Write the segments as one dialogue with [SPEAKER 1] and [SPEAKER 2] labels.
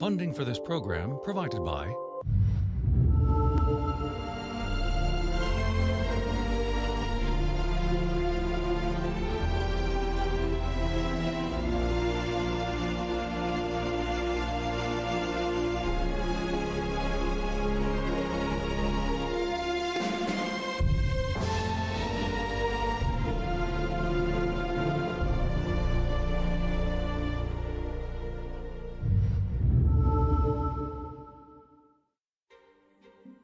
[SPEAKER 1] Funding for this program provided by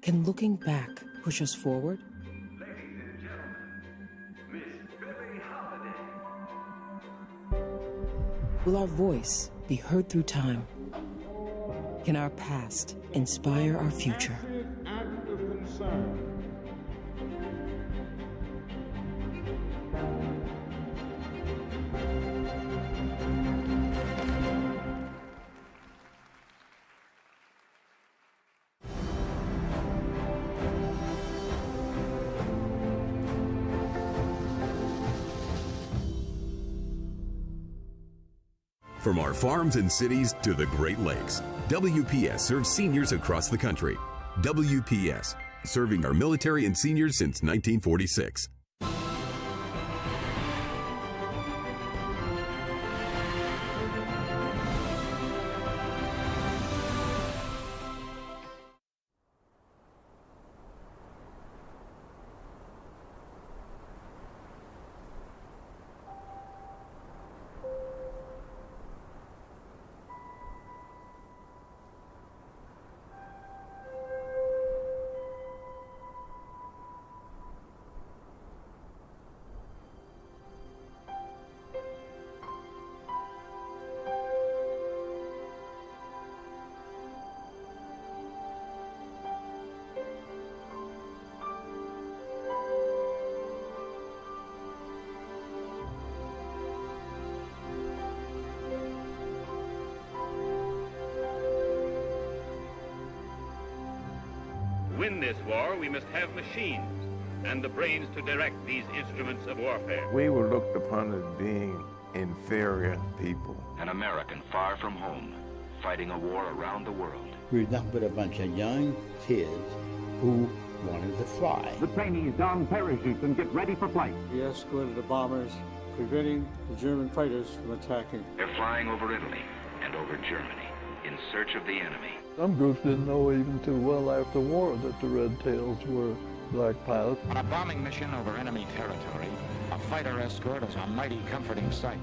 [SPEAKER 2] Can looking back push us forward?
[SPEAKER 3] Ladies and gentlemen, Miss Billie Holiday.
[SPEAKER 2] Will our voice be heard through time? Can our past inspire our future?
[SPEAKER 4] Act of concern.
[SPEAKER 5] From our farms and cities to the Great Lakes, WPS serves seniors across the country. WPS, serving our military and seniors since 1946.
[SPEAKER 6] To win this war, we must have machines and the brains to direct these instruments of warfare.
[SPEAKER 4] We were looked upon as being inferior people.
[SPEAKER 7] An American far from home, fighting a war around the world.
[SPEAKER 8] We're nothing but a bunch of young kids who wanted to fly.
[SPEAKER 9] The trainees don parachutes and get ready for flight.
[SPEAKER 10] We escorted the bombers, preventing the German fighters from attacking.
[SPEAKER 7] They're flying over Italy and over Germany in search of the enemy.
[SPEAKER 11] Some groups didn't know even too well after war that the Red Tails were black pilots.
[SPEAKER 12] On a bombing mission over enemy territory, a fighter escort is a mighty comforting sight.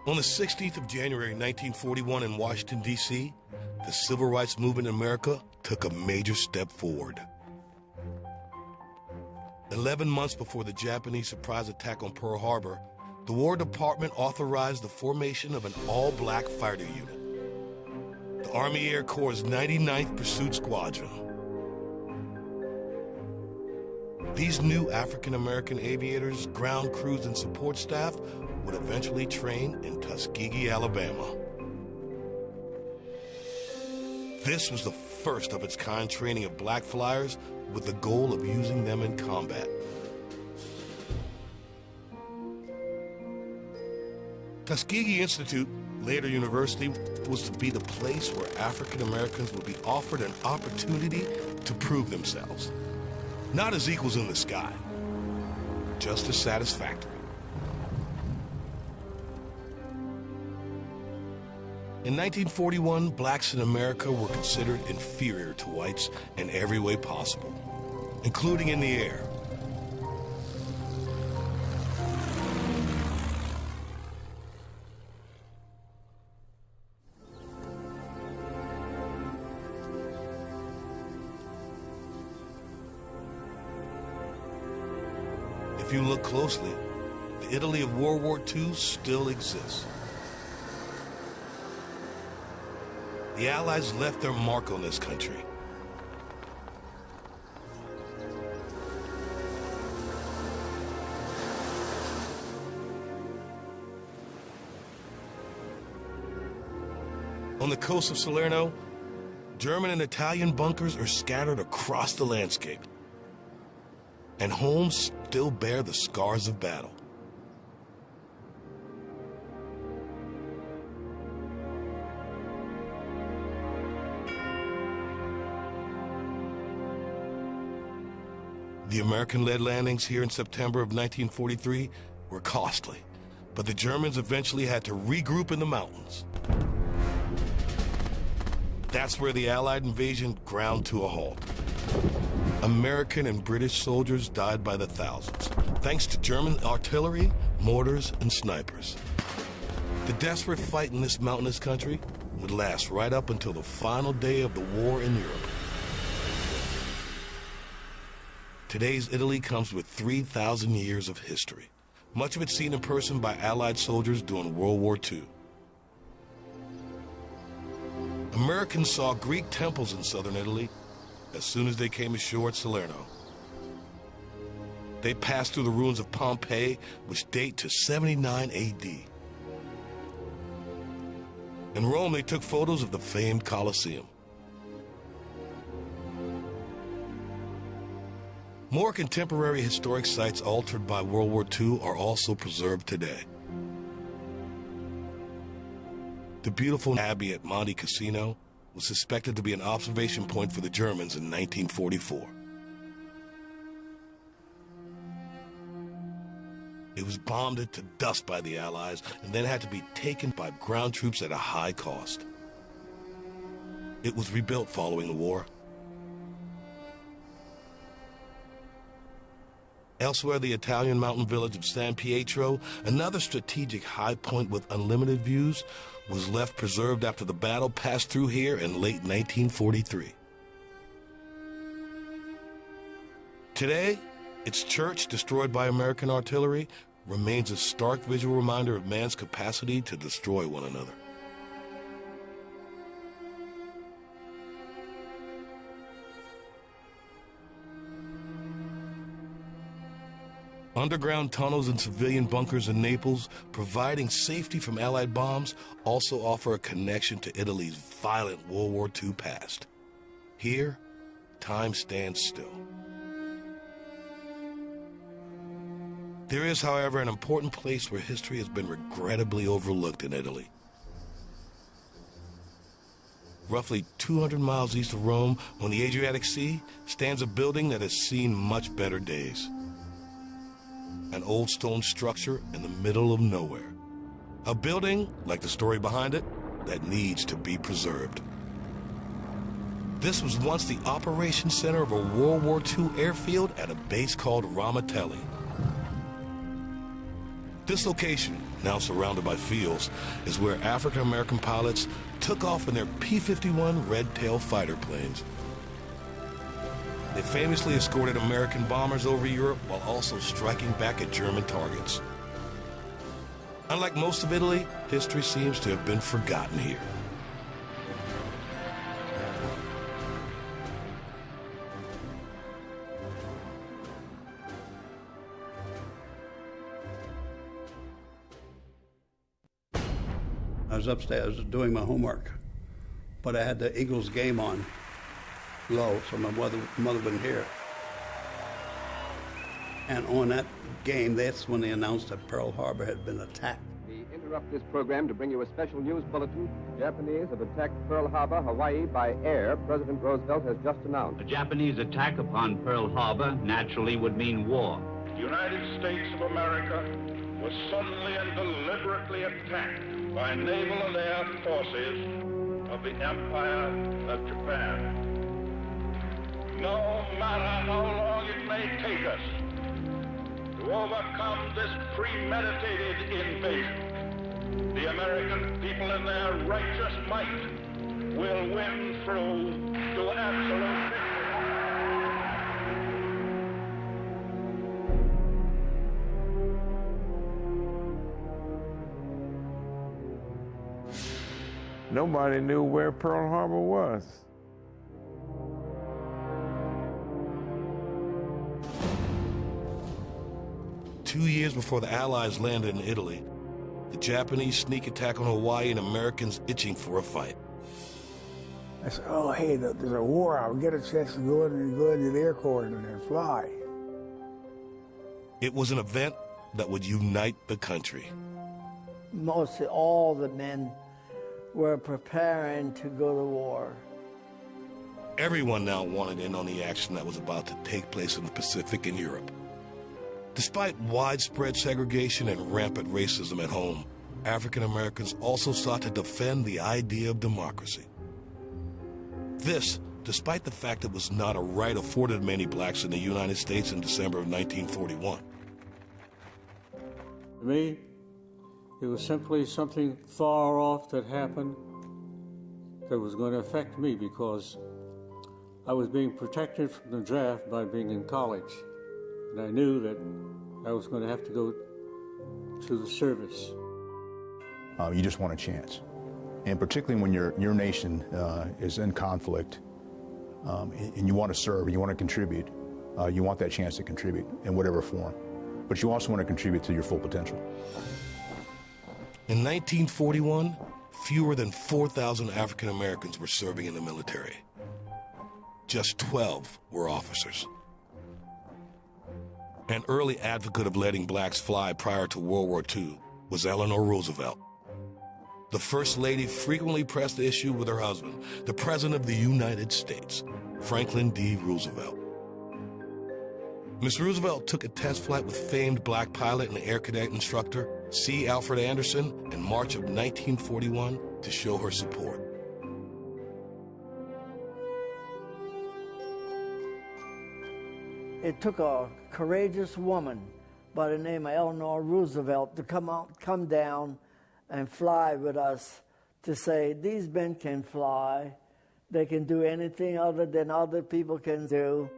[SPEAKER 13] On the 16th of January 1941 in Washington, D.C., the civil rights movement in America took a major step forward. 11 months before the Japanese surprise attack on Pearl Harbor, the War Department authorized the formation of an all-black fighter unit, the Army Air Corps' 99th Pursuit Squadron. These new African-American aviators, ground crews, and support staff would eventually train in Tuskegee, Alabama. This was the first of its kind training of black flyers with the goal of using them in combat. Tuskegee Institute, later university, was to be the place where African Americans would be offered an opportunity to prove themselves. Not as equals in the sky, just as satisfactory. In 1941, blacks in America were considered inferior to whites in every way possible, including in the air. If you look closely, the Italy of World War II still exists. The Allies left their mark on this country. On the coast of Salerno, German and Italian bunkers are scattered across the landscape, and homes still bear the scars of battle. The American-led landings here in September of 1943 were costly, but the Germans eventually had to regroup in the mountains. That's where the Allied invasion ground to a halt. American and British soldiers died by the thousands, thanks to German artillery, mortars, and snipers. The desperate fight in this mountainous country would last right up until the final day of the war in Europe. Today's Italy comes with 3,000 years of history, much of it seen in person by Allied soldiers during World War II. Americans saw Greek temples in southern Italy as soon as they came ashore at Salerno. They passed through the ruins of Pompeii, which date to 79 AD. In Rome, they took photos of the famed Colosseum. More contemporary historic sites altered by World War II are also preserved today. The beautiful abbey at Monte Cassino was suspected to be an observation point for the Germans in 1944. It was bombed to dust by the Allies and then had to be taken by ground troops at a high cost. It was rebuilt following the war. Elsewhere, the Italian mountain village of San Pietro, another strategic high point with unlimited views, was left preserved after the battle passed through here in late 1943. Today, its church, destroyed by American artillery, remains a stark visual reminder of man's capacity to destroy one another. Underground tunnels and civilian bunkers in Naples, providing safety from Allied bombs, also offer a connection to Italy's violent World War II past. Here, time stands still. There is, however, an important place where history has been regrettably overlooked in Italy. Roughly 200 miles east of Rome, on the Adriatic Sea, stands a building that has seen much better days. An old stone structure in the middle of nowhere. A building, like the story behind it, that needs to be preserved. This was once the operations center of a World War II airfield at a base called Ramitelli. This location, now surrounded by fields, is where African-American pilots took off in their P-51 Red-Tail fighter planes. They famously escorted American bombers over Europe while also striking back at German targets. Unlike most of Italy, history seems to have been forgotten here.
[SPEAKER 8] I was upstairs doing my homework, but I had the Eagles game on low, so my mother wouldn't hear. And on that game, that's when they announced that Pearl Harbor had been attacked.
[SPEAKER 14] We interrupt this program to bring you a special news bulletin. Japanese have attacked Pearl Harbor, Hawaii, by air. President Roosevelt has just announced.
[SPEAKER 15] A Japanese attack upon Pearl Harbor naturally would mean war.
[SPEAKER 16] The United States of America was suddenly and deliberately attacked by naval and air forces of the Empire of Japan. No matter how long it may take us to overcome this premeditated invasion, the American people in their righteous might will win through to absolute victory.
[SPEAKER 4] Nobody knew where Pearl Harbor was.
[SPEAKER 13] Two years before the Allies landed in Italy, the Japanese sneak attack on Hawaii and Americans itching for a fight.
[SPEAKER 17] I said, oh, hey, there's a war. I'll get a chance to go into the Air Corps and fly.
[SPEAKER 13] It was an event that would unite the country.
[SPEAKER 18] Mostly all the men were preparing to go to war.
[SPEAKER 13] Everyone now wanted in on the action that was about to take place in the Pacific and Europe. Despite widespread segregation and rampant racism at home, African Americans also sought to defend the idea of democracy. This, despite the fact it was not a right afforded many blacks in the United States in December of 1941.
[SPEAKER 10] To me, it was simply something far off that happened that was going to affect me because I was being protected from the draft by being in college. And I knew that I was going to have to go to the service.
[SPEAKER 19] You just want a chance. And particularly when your nation is in conflict and you want to serve, you want to contribute, you want that chance to contribute in whatever form. But you also want to contribute to your full potential.
[SPEAKER 13] In 1941, fewer than 4,000 African Americans were serving in the military. Just 12 were officers. An early advocate of letting blacks fly prior to World War II was Eleanor Roosevelt. The First Lady frequently pressed the issue with her husband, the President of the United States, Franklin D. Roosevelt. Miss Roosevelt took a test flight with famed black pilot and air cadet instructor C. Alfred Anderson in March of 1941 to show her support.
[SPEAKER 18] It took a courageous woman by the name of Eleanor Roosevelt to come down and fly with us to say, these men can fly. They can do anything other than other people can do.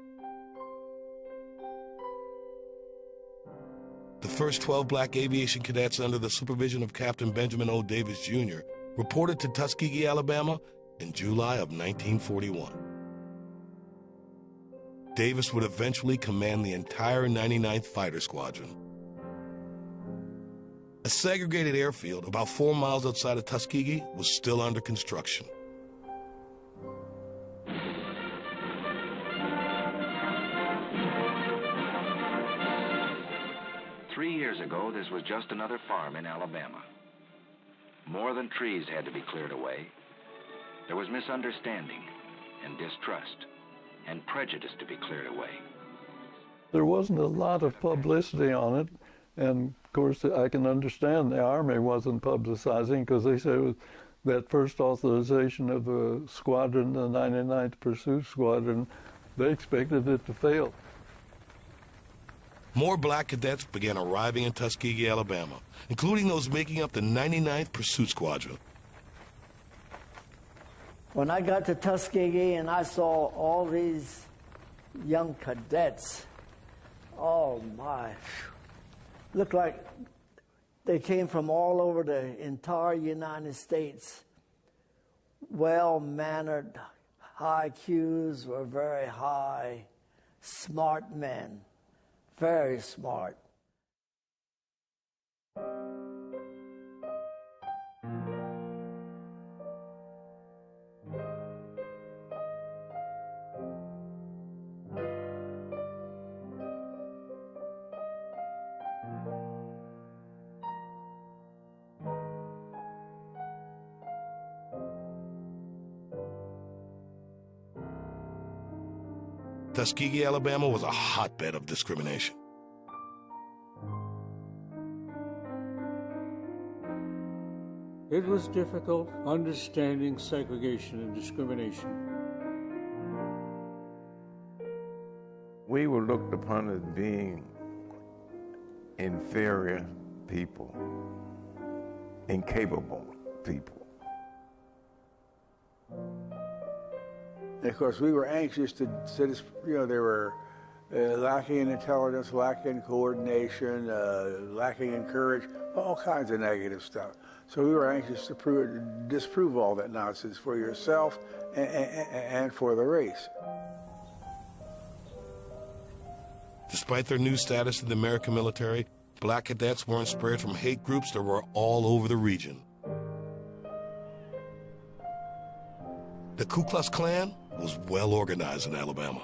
[SPEAKER 13] The first 12 black aviation cadets under the supervision of Captain Benjamin O. Davis, Jr. reported to Tuskegee, Alabama in July of 1941. Davis would eventually command the entire 99th Fighter Squadron. A segregated airfield about 4 miles outside of Tuskegee was still under construction.
[SPEAKER 7] Years ago, this was just another farm in Alabama. More than trees had to be cleared away. There was misunderstanding and distrust and prejudice to be cleared away.
[SPEAKER 11] There wasn't a lot of publicity on it, and of course I can understand the Army wasn't publicizing because they said it was that first authorization of the squadron, the 99th Pursuit Squadron, they expected it to fail.
[SPEAKER 13] More black cadets began arriving in Tuskegee, Alabama, including those making up the 99th Pursuit Squadron.
[SPEAKER 18] When I got to Tuskegee and I saw all these young cadets, oh my, looked like they came from all over the entire United States. Well-mannered, high IQs were very high, smart men. Very smart.
[SPEAKER 13] Tuskegee, Alabama was a hotbed of discrimination.
[SPEAKER 10] It was difficult understanding segregation and discrimination.
[SPEAKER 4] We were looked upon as being inferior people, incapable people.
[SPEAKER 17] And of course, we were anxious to, they were lacking in intelligence, lacking in coordination, lacking in courage, all kinds of negative stuff. So we were anxious to disprove all that nonsense for yourself and for the race.
[SPEAKER 13] Despite their new status in the American military, black cadets weren't spared from hate groups that were all over the region. The Ku Klux Klan was well organized in Alabama.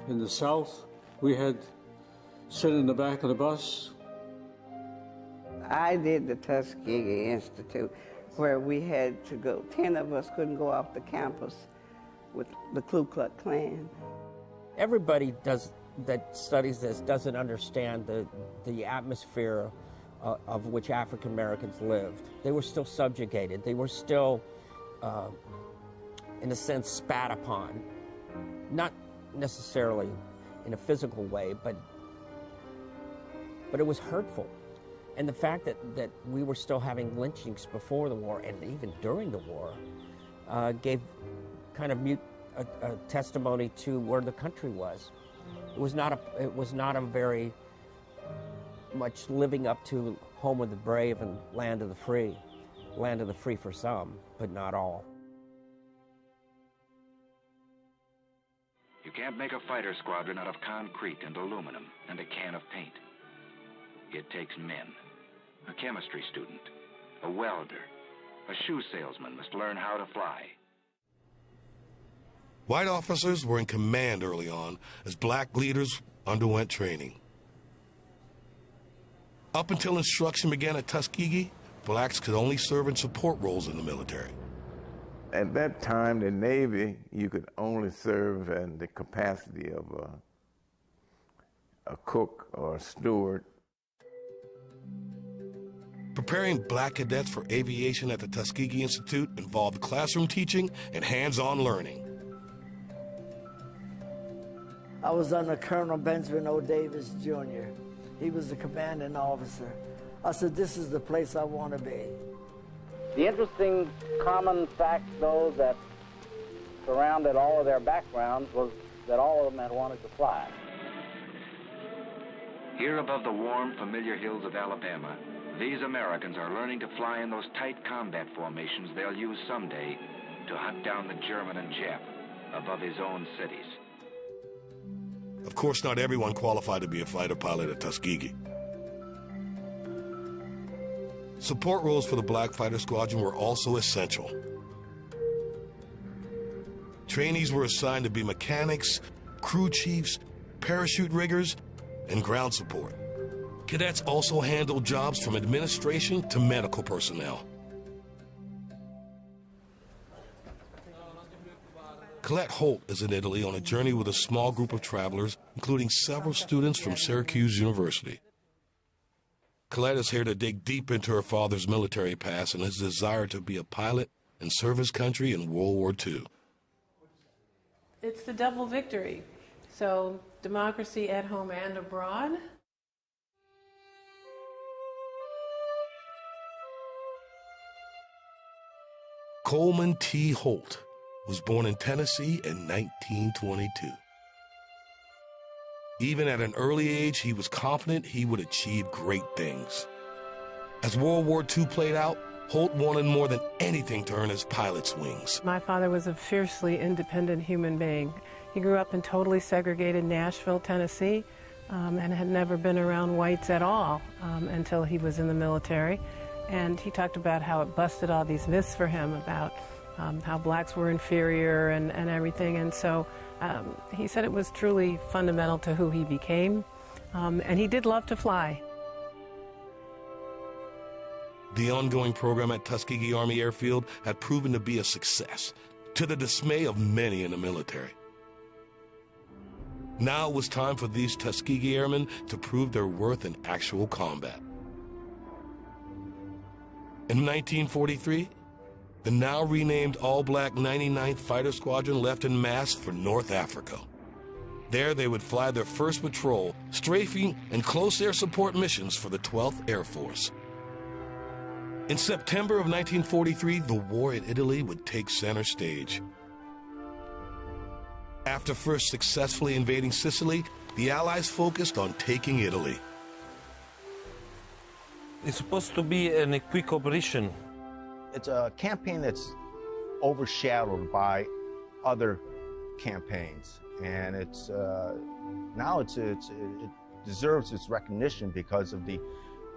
[SPEAKER 10] In the South, we had sit in the back of the bus.
[SPEAKER 20] I did the Tuskegee Institute, where we had to go. 10 of us couldn't go off the campus with the Ku Klux Klan.
[SPEAKER 21] Everybody that studies this doesn't understand the atmosphere of which African Americans lived. They were still subjugated. They were still, in a sense, spat upon. Not necessarily in a physical way, but it was hurtful. And the fact that we were still having lynchings before the war and even during the war gave kind of a testimony to where the country was. It was not a very much living up to home of the brave and land of the free. Land of the free for some, but not all.
[SPEAKER 7] You can't make a fighter squadron out of concrete and aluminum and a can of paint. It takes men. A chemistry student, a welder, a shoe salesman must learn how to fly.
[SPEAKER 13] White officers were in command early on as black leaders underwent training. Up until instruction began at Tuskegee, blacks could only serve in support roles in the military.
[SPEAKER 4] At that time, the Navy, you could only serve in the capacity of a cook or a steward.
[SPEAKER 13] Preparing black cadets for aviation at the Tuskegee Institute involved classroom teaching and hands-on learning.
[SPEAKER 18] I was under Colonel Benjamin O. Davis, Jr. He was the commanding officer. I said, this is the place I want to be.
[SPEAKER 22] The interesting common fact, though, that surrounded all of their backgrounds was that all of them had wanted to fly.
[SPEAKER 7] Here above the warm, familiar hills of Alabama, these Americans are learning to fly in those tight combat formations they'll use someday to hunt down the German and Jap above his own cities.
[SPEAKER 13] Of course, not everyone qualified to be a fighter pilot at Tuskegee. Support roles for the Black Fighter Squadron were also essential. Trainees were assigned to be mechanics, crew chiefs, parachute riggers, and ground support. Cadets also handled jobs from administration to medical personnel. Colette Holt is in Italy on a journey with a small group of travelers, including several students from Syracuse University. Colette is here to dig deep into her father's military past and his desire to be a pilot and serve his country in World War II.
[SPEAKER 23] It's the double victory. So, democracy at home and abroad.
[SPEAKER 13] Coleman T. Holt was born in Tennessee in 1922. Even at an early age, he was confident he would achieve great things. As World War II played out, Holt wanted more than anything to earn his pilot's wings.
[SPEAKER 23] My father was a fiercely independent human being. He grew up in totally segregated Nashville, Tennessee, and had never been around whites at all until he was in the military. And he talked about how it busted all these myths for him about how blacks were inferior and everything. And so he said it was truly fundamental to who he became. And he did love to fly.
[SPEAKER 13] The ongoing program at Tuskegee Army Airfield had proven to be a success, to the dismay of many in the military. Now it was time for these Tuskegee Airmen to prove their worth in actual combat. In 1943, the now renamed all-black 99th Fighter Squadron left en masse for North Africa. There they would fly their first patrol, strafing, and close air support missions for the 12th Air Force. In September of 1943, the war in Italy would take center stage. After first successfully invading Sicily, the Allies focused on taking Italy.
[SPEAKER 1] It's supposed to be a quick operation.
[SPEAKER 2] It's a campaign that's overshadowed by other campaigns, and it's now it deserves its recognition because of the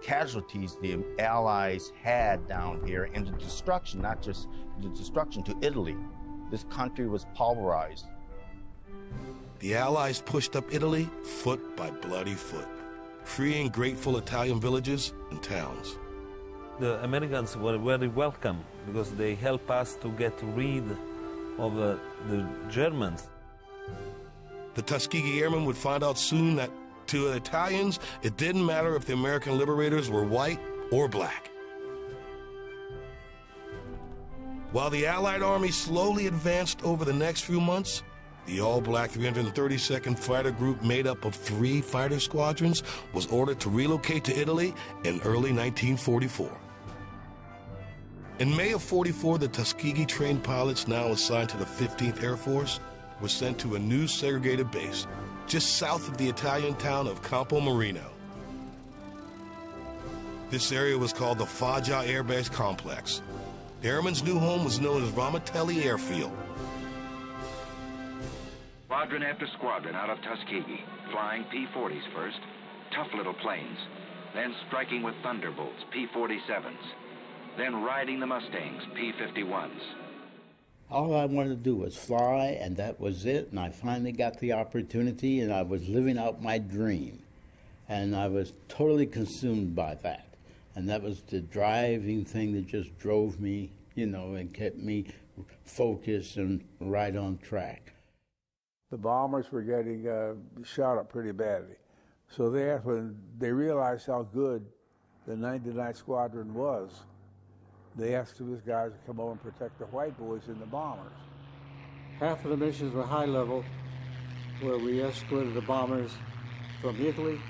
[SPEAKER 2] casualties the Allies had down here and the destruction, not just the destruction to Italy. This country was pulverized.
[SPEAKER 13] The Allies pushed up Italy foot by bloody foot, freeing grateful Italian villages and towns.
[SPEAKER 1] The Americans were very welcome because they helped us to get rid of the Germans.
[SPEAKER 13] The Tuskegee Airmen would find out soon that to the Italians, it didn't matter if the American liberators were white or black. While the Allied Army slowly advanced over the next few months, the all-black 332nd Fighter Group, made up of 3 fighter squadrons, was ordered to relocate to Italy in early 1944. In May of '44, the Tuskegee-trained pilots, now assigned to the 15th Air Force, were sent to a new segregated base just south of the Italian town of Campo Marino. This area was called the Foggia Air Base Complex. The airmen's new home was known as Ramitelli Airfield.
[SPEAKER 7] Squadron after squadron out of Tuskegee, flying P-40s first, tough little planes, then striking with Thunderbolts, P-47s, then riding the Mustangs, P-51s.
[SPEAKER 3] All I wanted to do was fly, and that was it, and I finally got the opportunity, and I was living out my dream. And I was totally consumed by that. And that was the driving thing that just drove me, and kept me focused and right on track.
[SPEAKER 17] The bombers were getting shot up pretty badly. So when they realized how good the 99th Squadron was, they asked these guys to come over and protect the white boys in the bombers.
[SPEAKER 10] Half of the missions were high level, where we escorted the bombers from Italy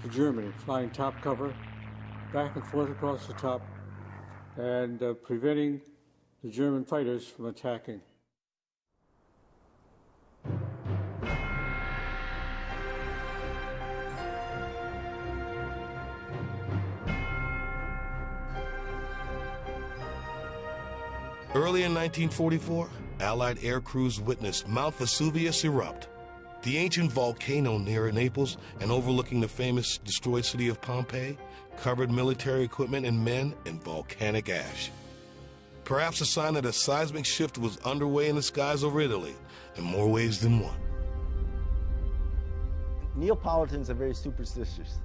[SPEAKER 10] to Germany, flying top cover, back and forth across the top, and preventing the German fighters from attacking.
[SPEAKER 13] Early in 1944, Allied air crews witnessed Mount Vesuvius erupt, the ancient volcano near Naples and overlooking the famous destroyed city of Pompeii, covered military equipment and men in volcanic ash. Perhaps a sign that a seismic shift was underway in the skies over Italy in more ways than one.
[SPEAKER 2] Neapolitans are very superstitious,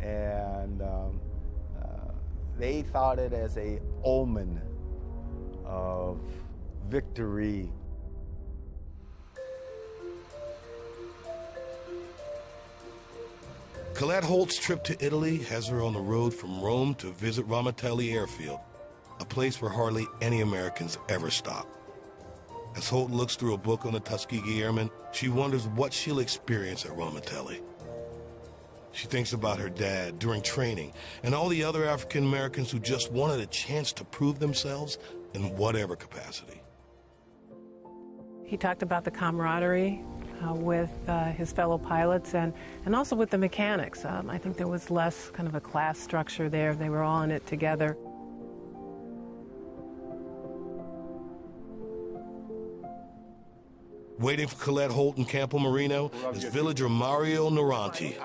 [SPEAKER 2] and they thought it as an omen of victory.
[SPEAKER 13] Colette Holt's trip to Italy has her on the road from Rome to visit Ramitelli Airfield, a place where hardly any Americans ever stop. As Holt looks through a book on the Tuskegee Airmen, she wonders what she'll experience at Ramitelli. She thinks about her dad during training and all the other African Americans who just wanted a chance to prove themselves in whatever capacity.
[SPEAKER 23] He talked about the camaraderie with his fellow pilots and also with the mechanics. I think there was less kind of a class structure there. They were all in it together.
[SPEAKER 13] Waiting for Colette Holt in Campo Marino is villager Mario Naranti.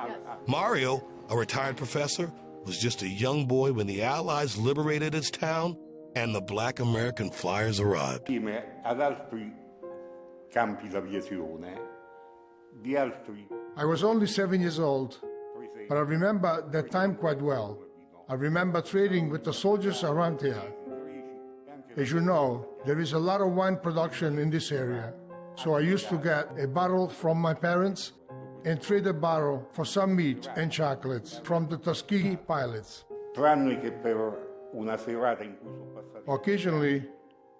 [SPEAKER 13] Mario, a retired professor, was just a young boy when the Allies liberated his town and the black American flyers arrived.
[SPEAKER 24] I was only 7 years old, but I remember that time quite well. I remember trading with the soldiers around here. As you know, there is a lot of wine production in this area, so I used to get a bottle from my parents and trade a bottle for some meat and chocolates from the Tuskegee pilots. Occasionally,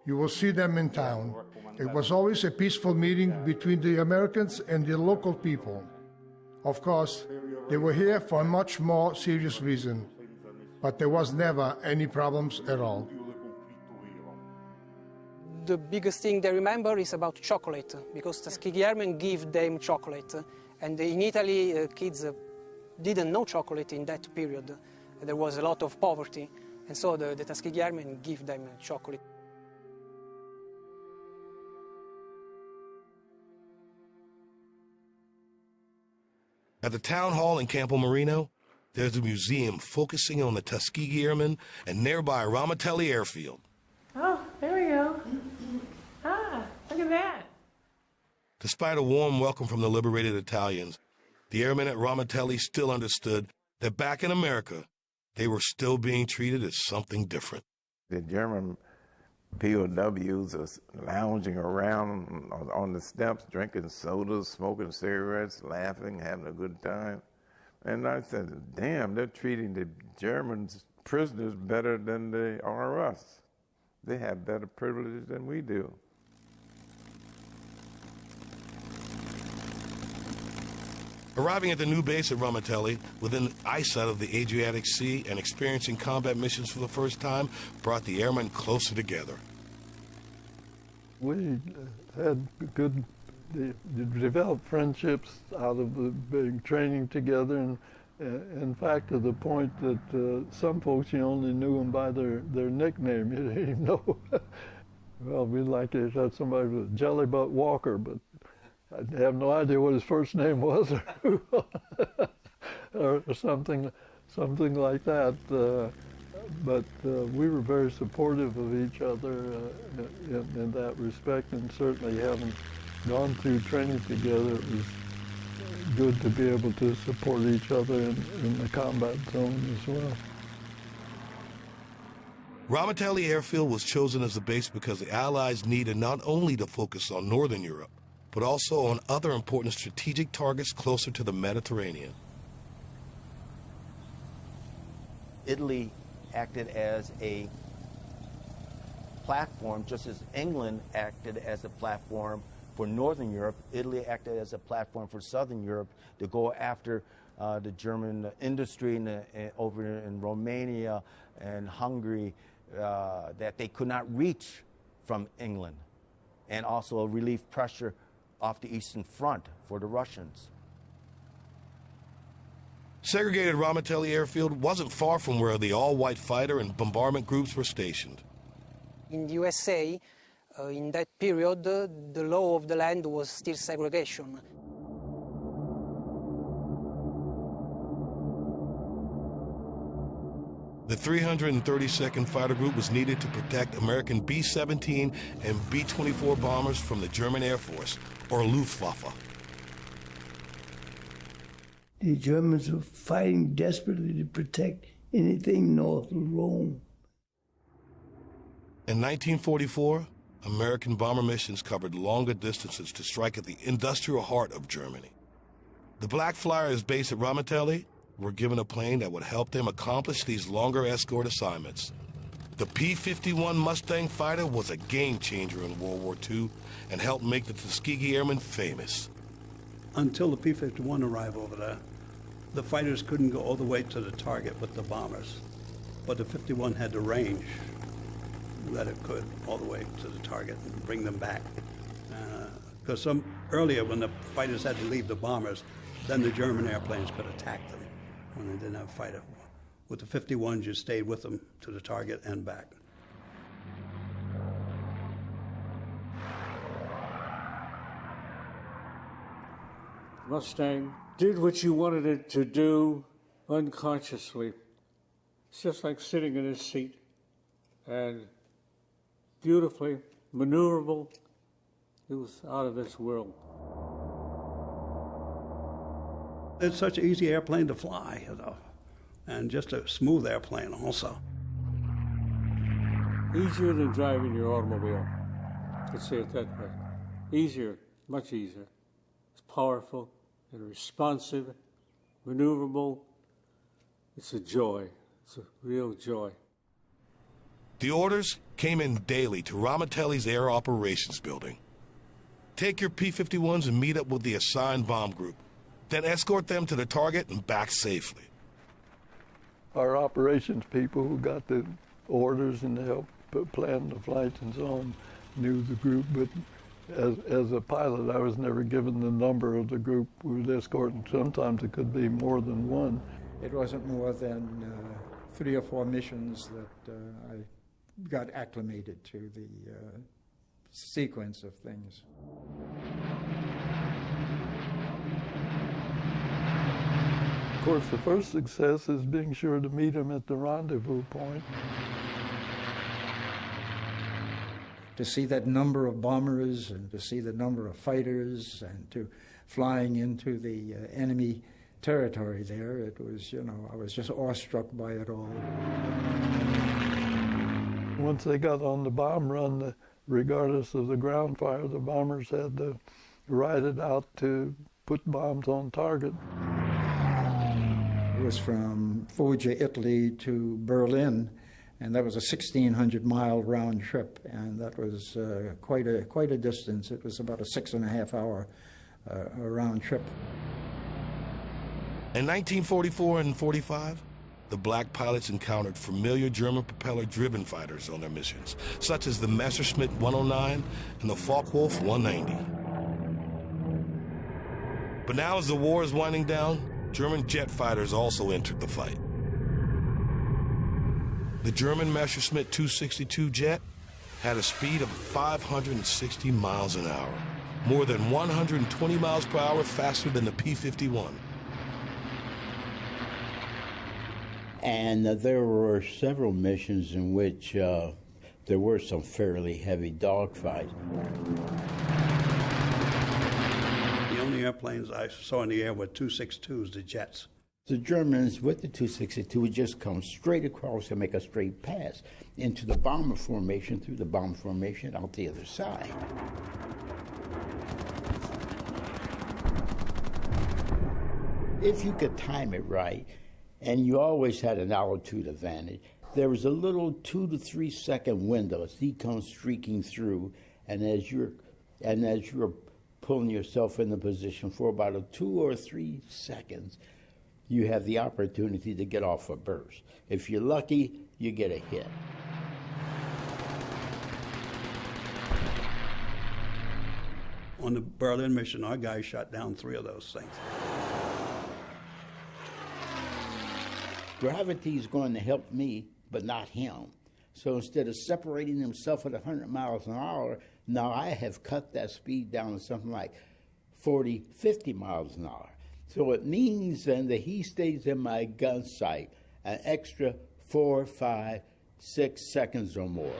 [SPEAKER 24] you will see them in town. It was always a peaceful meeting between the Americans and the local people. Of course, they were here for a much more serious reason, but there was never any problems at all.
[SPEAKER 25] The biggest thing they remember is about chocolate, because Tuskegee Airmen give them chocolate.
[SPEAKER 5] And in Italy, kids didn't know chocolate in that period. There was a lot of poverty, and so the Tuskegee Airmen give them chocolate.
[SPEAKER 13] At the town hall in Campo Marino, there's a museum focusing on the Tuskegee Airmen and nearby Ramitelli Airfield.
[SPEAKER 23] Oh, there we go. Ah, look at that.
[SPEAKER 13] Despite a warm welcome from the liberated Italians, the airmen at Ramitelli still understood that back in America, they were still being treated as something different.
[SPEAKER 4] The German POWs are lounging around on the steps, drinking sodas, smoking cigarettes, laughing, having a good time. And I said, damn, they're treating the Germans prisoners better than they are us. They have better privileges than we do.
[SPEAKER 13] Arriving at the new base at Ramitelli, within eyesight of the Adriatic Sea and experiencing combat missions for the first time, brought the airmen closer together.
[SPEAKER 11] We had good, developed friendships out of being training together, and in fact, to the point that some folks, you only knew them by their nickname. You didn't even know. Well, we like to have somebody with Jelly Butt Walker, but I have no idea what his first name was, or something like that. But we were very supportive of each other in that respect, and certainly having gone through training together, it was good to be able to support each other in the combat zone as well.
[SPEAKER 13] Ramitelli Airfield was chosen as the base because the Allies needed not only to focus on Northern Europe, but also on other important strategic targets closer to the Mediterranean.
[SPEAKER 2] Italy acted as a platform, just as England acted as a platform for Northern Europe. Italy acted as a platform for Southern Europe to go after the German industry over in Romania and Hungary that they could not reach from England, and also relieve pressure off the Eastern Front for the Russians.
[SPEAKER 13] Segregated Ramitelli Airfield wasn't far from where the all-white fighter and bombardment groups were stationed.
[SPEAKER 5] In the USA, in that period, the law of the land was still segregation.
[SPEAKER 13] The 332nd Fighter Group was needed to protect American B-17 and B-24 bombers from the German Air Force, or Luftwaffe.
[SPEAKER 6] The Germans were fighting desperately to protect anything north of Rome.
[SPEAKER 13] In 1944, American bomber missions covered longer distances to strike at the industrial heart of Germany. The Black Flyers based at Ramitelli were given a plane that would help them accomplish these longer escort assignments. The P-51 Mustang fighter was a game changer in World War II and helped make the Tuskegee Airmen famous.
[SPEAKER 8] Until the P-51 arrived over there, the fighters couldn't go all the way to the target with the bombers, but the 51 had the range that it could all the way to the target and bring them back. Because earlier when the fighters had to leave the bombers, then the German airplanes could attack them when they didn't have a fighter. With the 51s, you stayed with them to the target and back.
[SPEAKER 10] Mustang did what you wanted it to do unconsciously. It's just like sitting in his seat, and beautifully maneuverable. It was out of this world.
[SPEAKER 8] It's such an easy airplane to fly, you know, and just a smooth airplane also.
[SPEAKER 10] Easier than driving your automobile. Let's say it that way. Easier, much easier. It's powerful and responsive, maneuverable. It's a joy. It's a real joy.
[SPEAKER 13] The orders came in daily to Ramitelli's Air Operations Building. Take your P-51s and meet up with the assigned bomb group. Then escort them to the target and back safely.
[SPEAKER 11] Our operations people who got the orders and helped plan the flights and so on knew the group, but as a pilot, I was never given the number of the group we was escorting. Sometimes it could be more than one.
[SPEAKER 9] It wasn't more than 3 or 4 missions that I got acclimated to the sequence of things.
[SPEAKER 11] Of course, the first success is being sure to meet him at the rendezvous point.
[SPEAKER 9] To see that number of bombers and to see the number of fighters and to flying into the enemy territory there, it was, I was just awestruck by it all.
[SPEAKER 11] Once they got on the bomb run, regardless of the ground fire, the bombers had to ride it out to put bombs on target.
[SPEAKER 9] It was from Foggia, Italy to Berlin, and that was a 1,600-mile round trip, and that was quite a distance. It was about a 6.5-hour round trip.
[SPEAKER 13] In 1944 and 45, the black pilots encountered familiar German propeller-driven fighters on their missions, such as the Messerschmitt 109 and the Focke-Wulf 190. But now, as the war is winding down, German jet fighters also entered the fight. The German Messerschmitt 262 jet had a speed of 560 miles an hour, more than 120 miles per hour faster than the P-51.
[SPEAKER 3] And there were several missions in which there were some fairly heavy dogfights.
[SPEAKER 8] The only airplanes I saw in the air were 262s, the jets.
[SPEAKER 3] The Germans with the 262 would just come straight across and make a straight pass into the bomber formation, through the bomber formation, out the other side. If you could time it right, and you always had an altitude advantage, there was a little 2 to 3 second window as he comes streaking through, and as you're pulling yourself into position for about a 2 or 3 seconds, you have the opportunity to get off a burst. If you're lucky, you get a hit.
[SPEAKER 8] On the Berlin mission, our guys shot down 3 of those things.
[SPEAKER 3] Gravity is going to help me, but not him. So instead of separating himself at 100 miles an hour, now I have cut that speed down to something like 40, 50 miles an hour. So it means then that he stays in my gun sight an extra 4, 5, 6 seconds or more.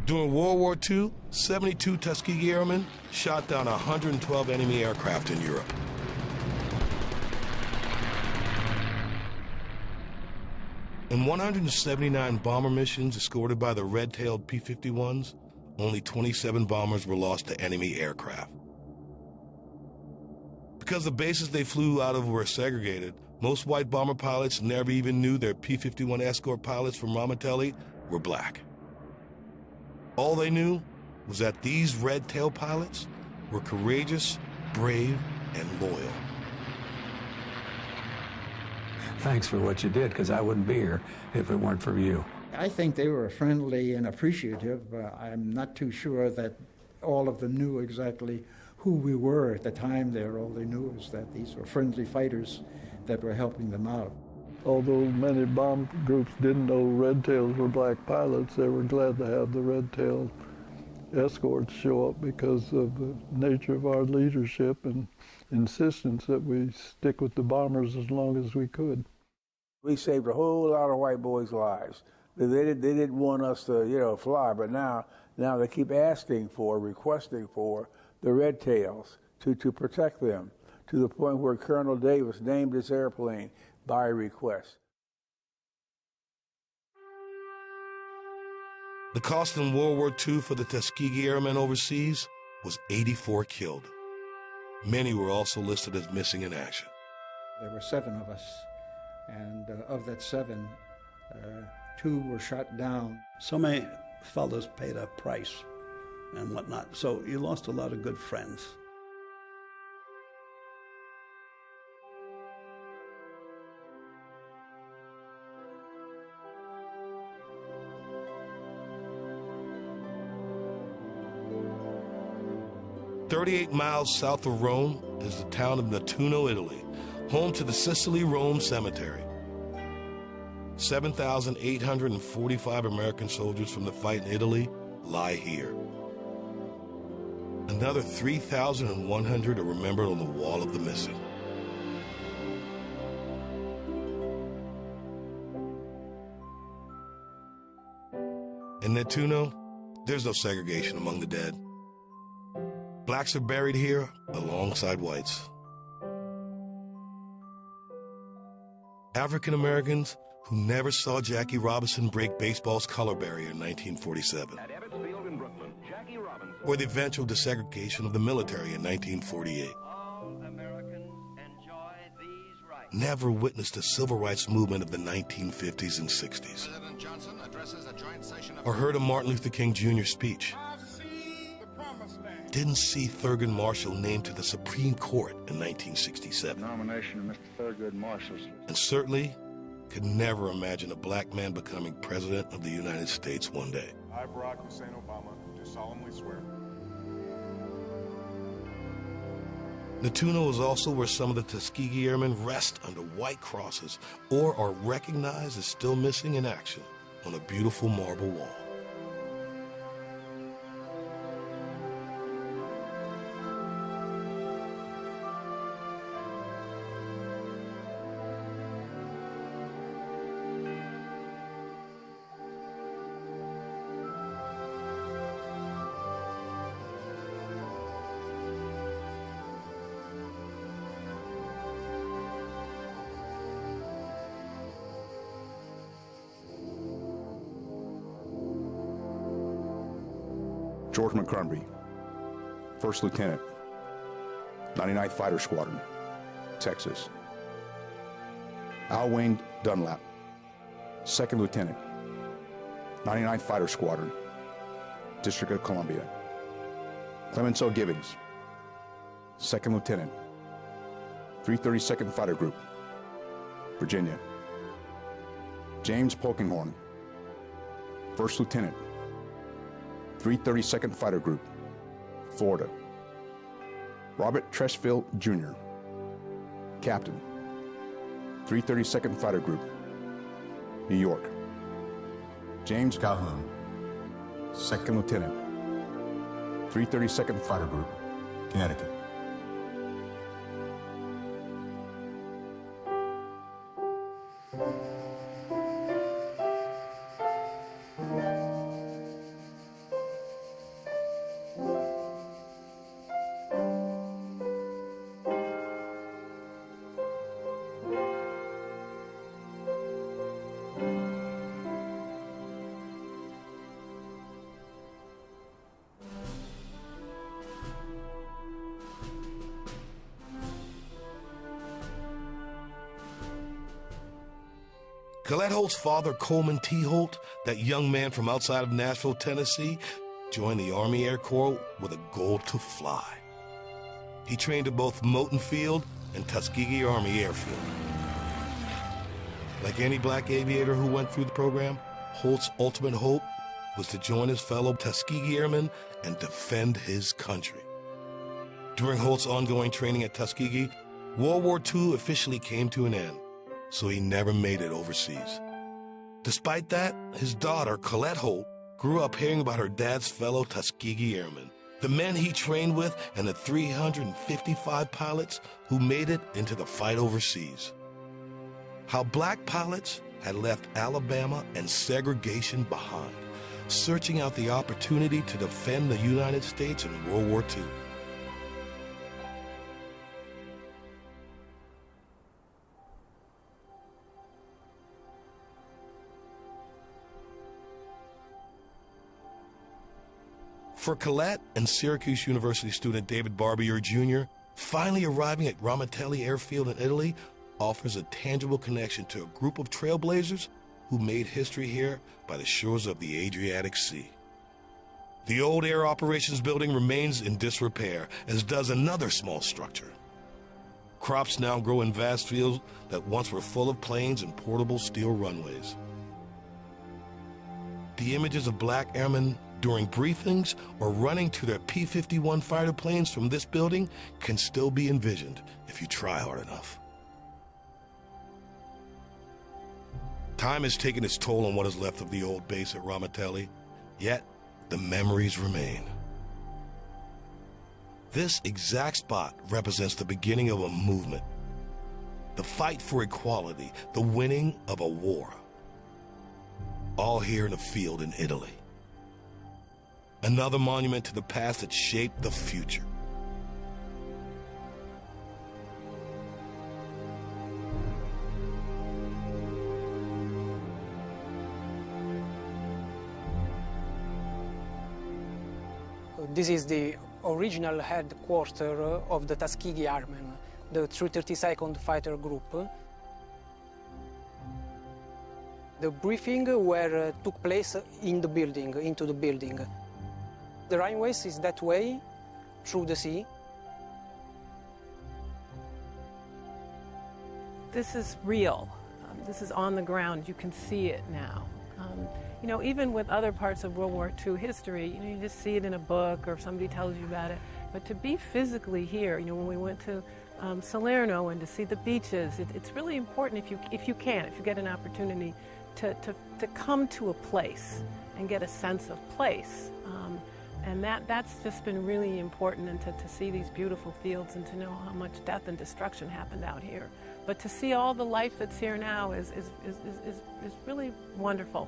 [SPEAKER 13] During World War II, 72 Tuskegee Airmen shot down 112 enemy aircraft in Europe. In 179 bomber missions escorted by the red-tailed P-51s, only 27 bombers were lost to enemy aircraft. Because the bases they flew out of were segregated, most white bomber pilots never even knew their P-51 escort pilots from Ramitelli were black. All they knew was that these red-tail pilots were courageous, brave, and loyal.
[SPEAKER 12] Thanks for what you did, because I wouldn't be here if it weren't for you.
[SPEAKER 9] I think they were friendly and appreciative. I'm not too sure that all of them knew exactly who we were at the time there. All they knew was that these were friendly fighters that were helping them out.
[SPEAKER 11] Although many bomb groups didn't know red tails were black pilots, they were glad to have the red tail escorts show up because of the nature of our leadership and insistence that we stick with the bombers as long as we could.
[SPEAKER 17] We saved a whole lot of white boys' lives. They didn't want us to, fly, but now they keep asking for, requesting for the red tails to protect them, to the point where Colonel Davis named his airplane by request.
[SPEAKER 13] The cost in World War II for the Tuskegee Airmen overseas was 84 killed. Many were also listed as missing in action.
[SPEAKER 9] There were 7 of us, and of that 7, 2 were shot down.
[SPEAKER 8] So many fellows paid a price and whatnot, so you lost a lot of good friends.
[SPEAKER 13] 38 miles south of Rome is the town of Nettuno, Italy, home to the Sicily-Rome Cemetery. 7,845 American soldiers from the fight in Italy lie here. Another 3,100 are remembered on the Wall of the Missing. In Nettuno, there's no segregation among the dead. Blacks are buried here alongside whites. African Americans who never saw Jackie Robinson break baseball's color barrier in 1947, or the eventual desegregation of the military in 1948. Never witnessed the civil rights movement of the 1950s and 60s, or heard a Martin Luther King Jr. speech. Didn't see Thurgood Marshall named to the Supreme Court in 1967.
[SPEAKER 14] Nomination of Mr. Thurgood Marshall.
[SPEAKER 13] And certainly could never imagine a black man becoming president of the United States one day.
[SPEAKER 14] I, Barack Hussein Obama, do solemnly swear.
[SPEAKER 13] Nettuno is also where some of the Tuskegee Airmen rest under white crosses or are recognized as still missing in action on a beautiful marble wall.
[SPEAKER 15] George McCrumby, First Lieutenant, 99th Fighter Squadron, Texas. Al Wayne Dunlap, Second Lieutenant, 99th Fighter Squadron, District of Columbia. Clemenceau Gibbons, Second Lieutenant, 332nd Fighter Group, Virginia. James Polkinghorne, First Lieutenant, 332nd Fighter Group, Florida. Robert Treshfield, Jr., Captain, 332nd Fighter Group, New York. James Calhoun, Second Lieutenant, 332nd Fighter Group, Connecticut.
[SPEAKER 13] Colette Holt's father, Coleman T. Holt, that young man from outside of Nashville, Tennessee, joined the Army Air Corps with a goal to fly. He trained at both Moton Field and Tuskegee Army Airfield. Like any black aviator who went through the program, Holt's ultimate hope was to join his fellow Tuskegee Airmen and defend his country. During Holt's ongoing training at Tuskegee, World War II officially came to an end, so he never made it overseas. Despite that, his daughter, Colette Holt, grew up hearing about her dad's fellow Tuskegee Airmen, the men he trained with and the 355 pilots who made it into the fight overseas. How black pilots had left Alabama and segregation behind, searching out the opportunity to defend the United States in World War II. For Colette and Syracuse University student David Barbier Jr., finally arriving at Ramitelli Airfield in Italy offers a tangible connection to a group of trailblazers who made history here by the shores of the Adriatic Sea. The old Air Operations Building remains in disrepair, as does another small structure. Crops now grow in vast fields that once were full of planes and portable steel runways. The images of black airmen during briefings or running to their P-51 fighter planes from this building can still be envisioned if you try hard enough. Time has taken its toll on what is left of the old base at Ramitelli, yet the memories remain. This exact spot represents the beginning of a movement, the fight for equality, the winning of a war. All here in a field in Italy. Another monument to the past that shaped the future.
[SPEAKER 5] This is the original headquarters of the Tuskegee Airmen, the 332nd Fighter Group. The briefing took place in the building, into the building. The runways is that way, through the sea.
[SPEAKER 23] This is real. This is on the ground. You can see it now. You know, even with other parts of World War II history, you know, you just see it in a book or if somebody tells you about it. But to be physically here, you know, when we went to Salerno and to see the beaches, it's really important if you get an opportunity to come to a place and get a sense of place. And that's just been really important, and to see these beautiful fields and to know how much death and destruction happened out here. But to see all the life that's here now is really wonderful.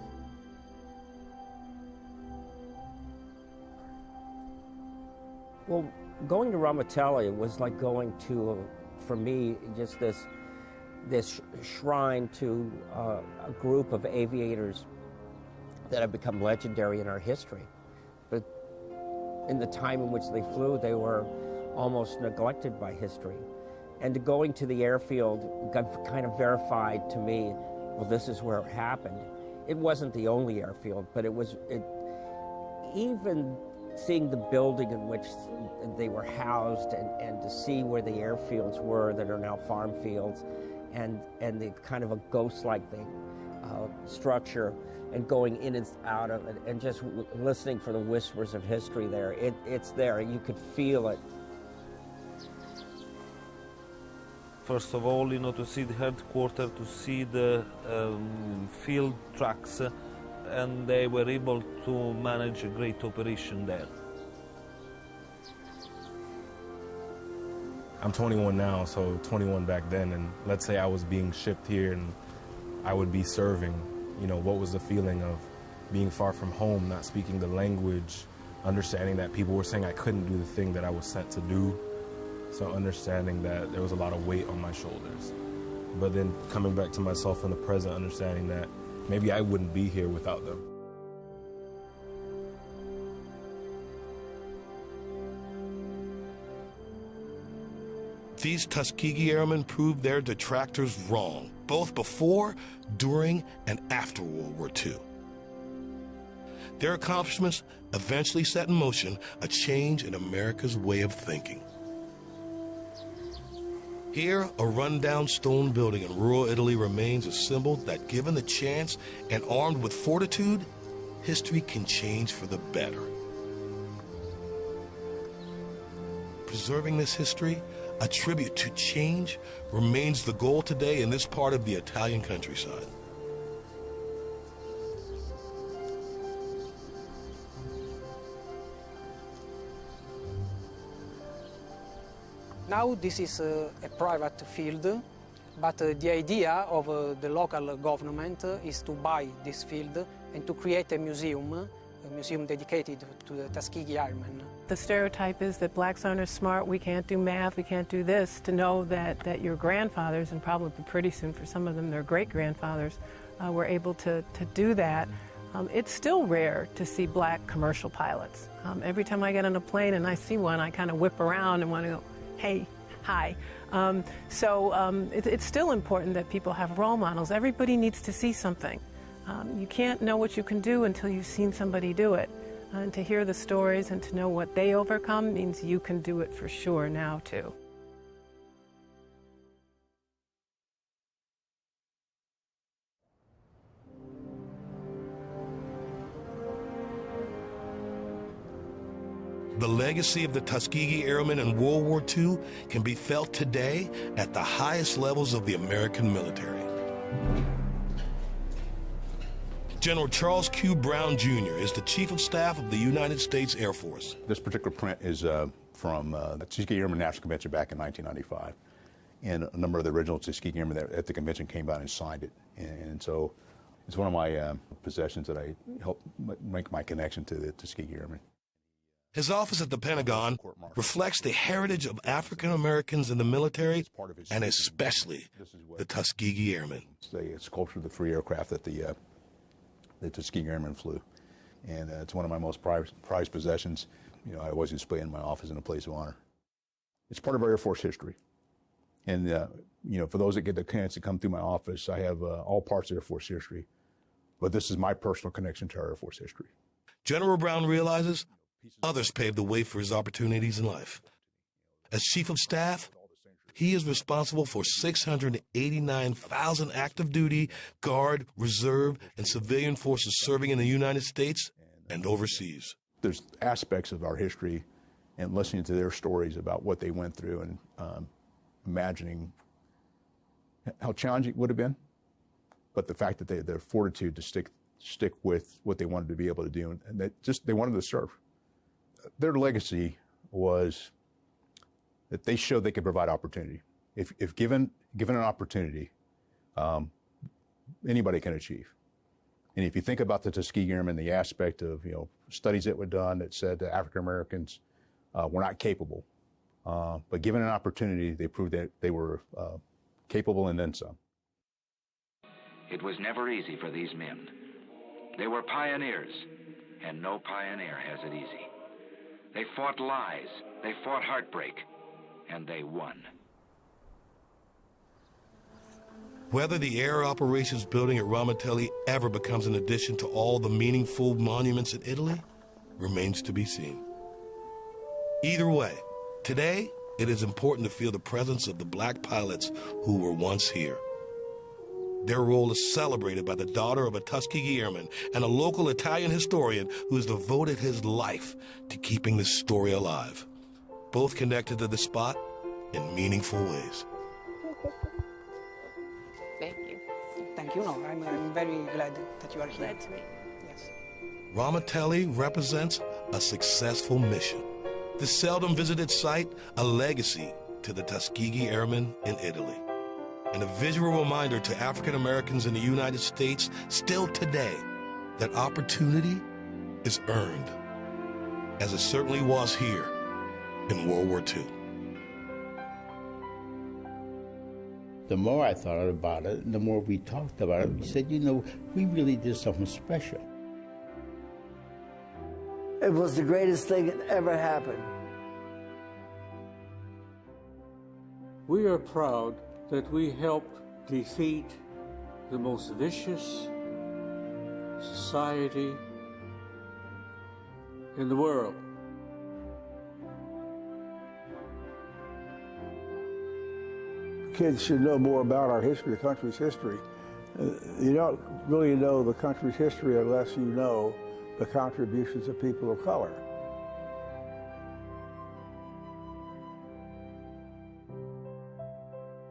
[SPEAKER 16] Well, going to Ramitelli was like going to, for me, just this shrine to a group of aviators that have become legendary in our history. But in the time in which they flew, they were almost neglected by history. And going to the airfield kind of verified to me, well, this is where it happened. It wasn't the only airfield, but even seeing the building in which they were housed and to see where the airfields were that are now farm fields and the kind of a ghost-like thing, structure, and going in and out of it and just listening for the whispers of history there. It's there. You could feel it.
[SPEAKER 1] First of all, you know, to see the headquarters, to see the field trucks, and they were able to manage a great operation there.
[SPEAKER 19] I'm 21 now, so 21 back then, and let's say I was being shipped here and I would be serving. You know, what was the feeling of being far from home, not speaking the language, understanding that people were saying I couldn't do the thing that I was sent to do, so understanding that there was a lot of weight on my shoulders. But then coming back to myself in the present, understanding that maybe I wouldn't be here without them.
[SPEAKER 13] These Tuskegee Airmen proved their detractors wrong, both before, during, and after World War II. Their accomplishments eventually set in motion a change in America's way of thinking. Here, a rundown stone building in rural Italy remains a symbol that, given the chance and armed with fortitude, history can change for the better. Preserving this history, a tribute to change, remains the goal today in this part of the Italian countryside.
[SPEAKER 5] Now this is a private field, but the idea of the local government is to buy this field and to create a museum dedicated to the Tuskegee Airmen.
[SPEAKER 23] The stereotype is that blacks aren't as smart, we can't do math, we can't do this. To know that your grandfathers, and probably pretty soon for some of them their great-grandfathers, were able to do that. It's still rare to see black commercial pilots. Every time I get on a plane and I see one, I kind of whip around and want to go, hey, hi. It's still important that people have role models. Everybody needs to see something. You can't know what you can do until you've seen somebody do it. And to hear the stories and to know what they overcome means you can do it for sure now, too.
[SPEAKER 13] The legacy of the Tuskegee Airmen in World War II can be felt today at the highest levels of the American military. General Charles Q. Brown, Jr. is the Chief of Staff of the United States Air Force.
[SPEAKER 15] This particular print is from the Tuskegee Airmen National Convention back in 1995. And a number of the original Tuskegee Airmen at the convention came out and signed it. And so it's one of my possessions that I helped make my connection to the Tuskegee Airmen.
[SPEAKER 13] His office at the Pentagon reflects the heritage of African Americans in the military, and especially the Tuskegee Airmen.
[SPEAKER 15] It's a sculpture of the three aircraft that the Tuskegee Airmen flew. And it's one of my most prized possessions. You know, I always display it in my office in a place of honor. It's part of our Air Force history. And, you know, for those that get the chance to come through my office, I have all parts of Air Force history. But this is my personal connection to our Air Force history.
[SPEAKER 13] General Brown realizes others paved the way for his opportunities in life. As Chief of Staff, he is responsible for 689,000 active duty, Guard, Reserve, and civilian forces serving in the United States and overseas.
[SPEAKER 15] There's aspects of our history and listening to their stories about what they went through and imagining how challenging it would have been, but the fact that their fortitude to stick with what they wanted to be able to do, and they wanted to serve. Their legacy was that they showed they could provide opportunity. If given an opportunity, anybody can achieve. And if you think about the Tuskegee Airmen, the aspect of, you know, studies that were done that said that African Americans were not capable, but given an opportunity, they proved that they were capable and then some.
[SPEAKER 7] It was never easy for these men. They were pioneers, and no pioneer has it easy. They fought lies, they fought heartbreak, and they won.
[SPEAKER 13] Whether the Air Operations Building at Ramitelli ever becomes an addition to all the meaningful monuments in Italy remains to be seen. Either way, today it is important to feel the presence of the black pilots who were once here. Their role is celebrated by the daughter of a Tuskegee Airman and a local Italian historian who has devoted his life to keeping this story alive, both connected to the spot in meaningful ways.
[SPEAKER 5] Thank you. Thank you. No, I'm very glad that you are here.
[SPEAKER 23] Glad to meet you.
[SPEAKER 5] Yes.
[SPEAKER 13] Ramitelli represents a successful mission. This seldom visited site, a legacy to the Tuskegee Airmen in Italy, and a visual reminder to African Americans in the United States still today that opportunity is earned, as it certainly was here in World War II.
[SPEAKER 3] The more I thought about it, and the more we talked about it, we said, you know, we really did something special.
[SPEAKER 6] It was the greatest thing that ever happened.
[SPEAKER 10] We are proud that we helped defeat the most vicious society in the world.
[SPEAKER 17] Kids should know more about our history, the country's history. You don't really know the country's history unless you know the contributions of people of color.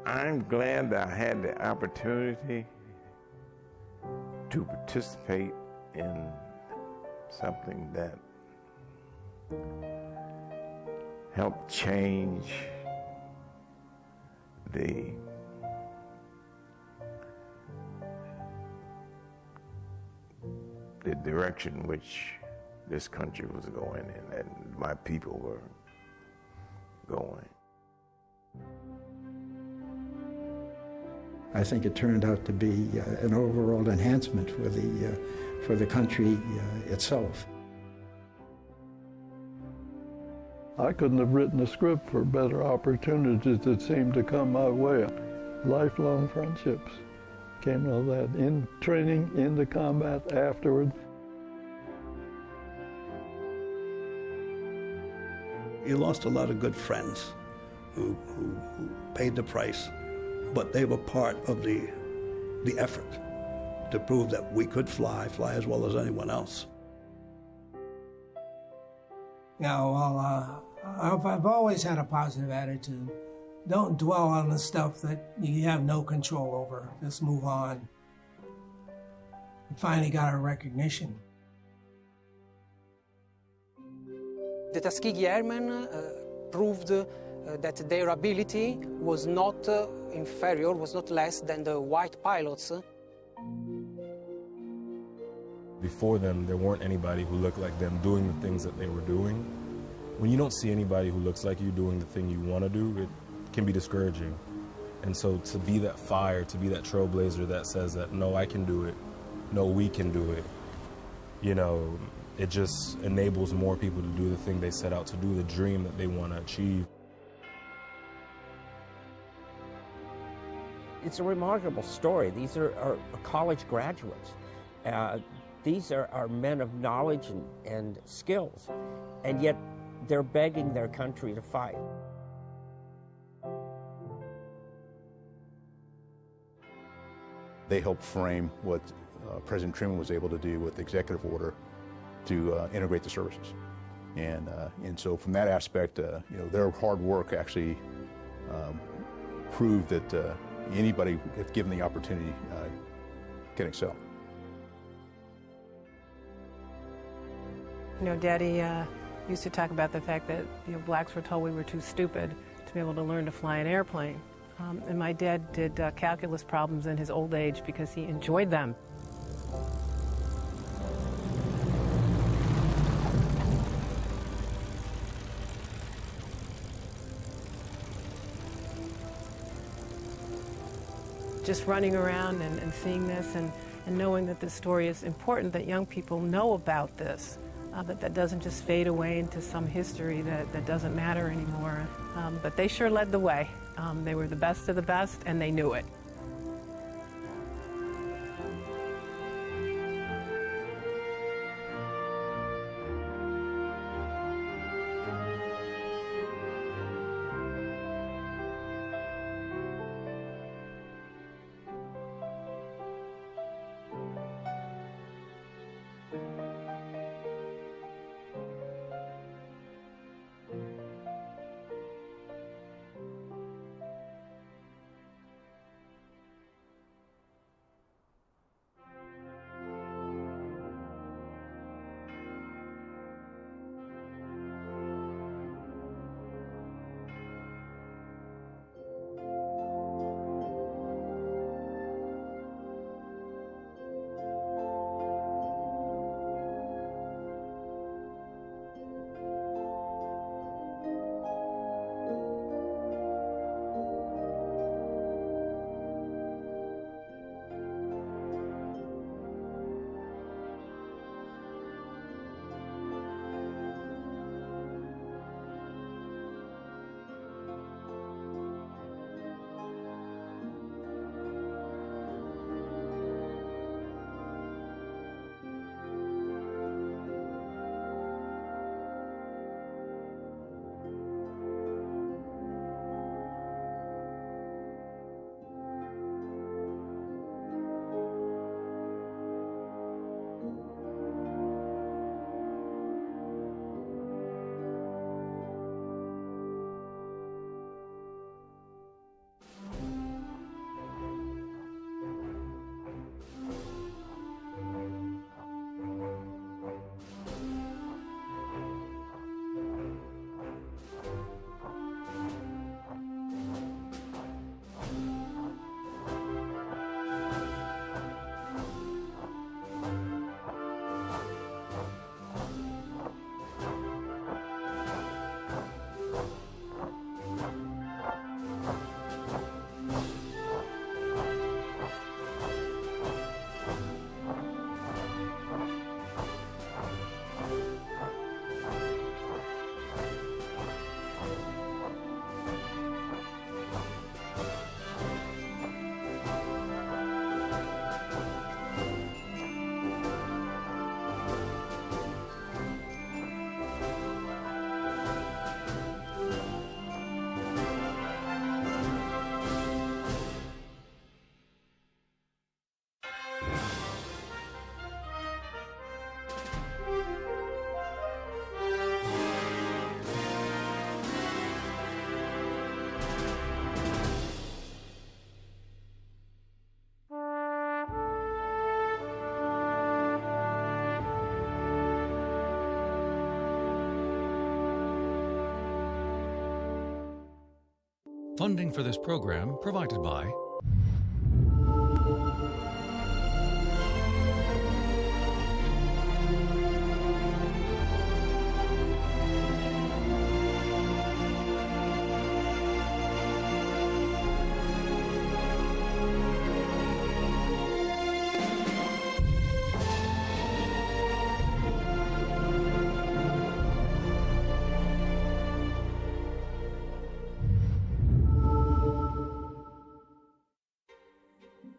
[SPEAKER 4] I'm glad that I had the opportunity to participate in something that helped change the direction which this country was going in and my people were going.
[SPEAKER 9] I think it turned out to be an overall enhancement for the country itself.
[SPEAKER 11] I couldn't have written a script for better opportunities that seemed to come my way. Lifelong friendships came out of that, in training, into combat, afterward.
[SPEAKER 8] You lost a lot of good friends who paid the price, but they were part of the effort to prove that we could fly as well as anyone else.
[SPEAKER 18] Yeah, well, I've always had a positive attitude. Don't dwell on the stuff that you have no control over. Just move on. We finally got our recognition.
[SPEAKER 5] The Tuskegee Airmen proved that their ability was not inferior, was not less than the white pilots.
[SPEAKER 19] Before them, there weren't anybody who looked like them doing the things that they were doing. When you don't see anybody who looks like you doing the thing you want to do, it can be discouraging. And so to be that fire, to be that trailblazer that says that, no, I can do it, no, we can do it, you know, it just enables more people to do the thing they set out to do, the dream that they want to achieve.
[SPEAKER 16] It's a remarkable story. These are college graduates. These are men of knowledge and skills, and yet they're begging their country to fight.
[SPEAKER 15] They helped frame what President Truman was able to do with the executive order to integrate the services. And so from that aspect, you know, their hard work actually proved that anybody, if given the opportunity, can excel.
[SPEAKER 23] You know, Daddy used to talk about the fact that, you know, blacks were told we were too stupid to be able to learn to fly an airplane. And my dad did calculus problems in his old age because he enjoyed them. Just running around and seeing this and knowing that this story is important, that young people know about this, that doesn't just fade away into some history that doesn't matter anymore. But they sure led the way. They were the best of the best, and they knew it.
[SPEAKER 20] Funding for this program provided by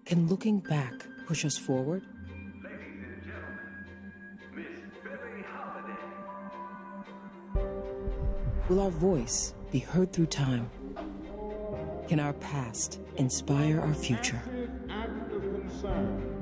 [SPEAKER 21] Can looking back push us forward? Will our voice be heard through time? Can our past inspire our future?
[SPEAKER 22] Act of concern.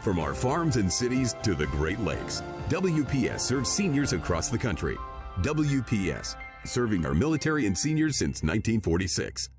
[SPEAKER 24] From our farms and cities to the Great Lakes, WPS serves seniors across the country. WPS, serving our military and seniors since 1946.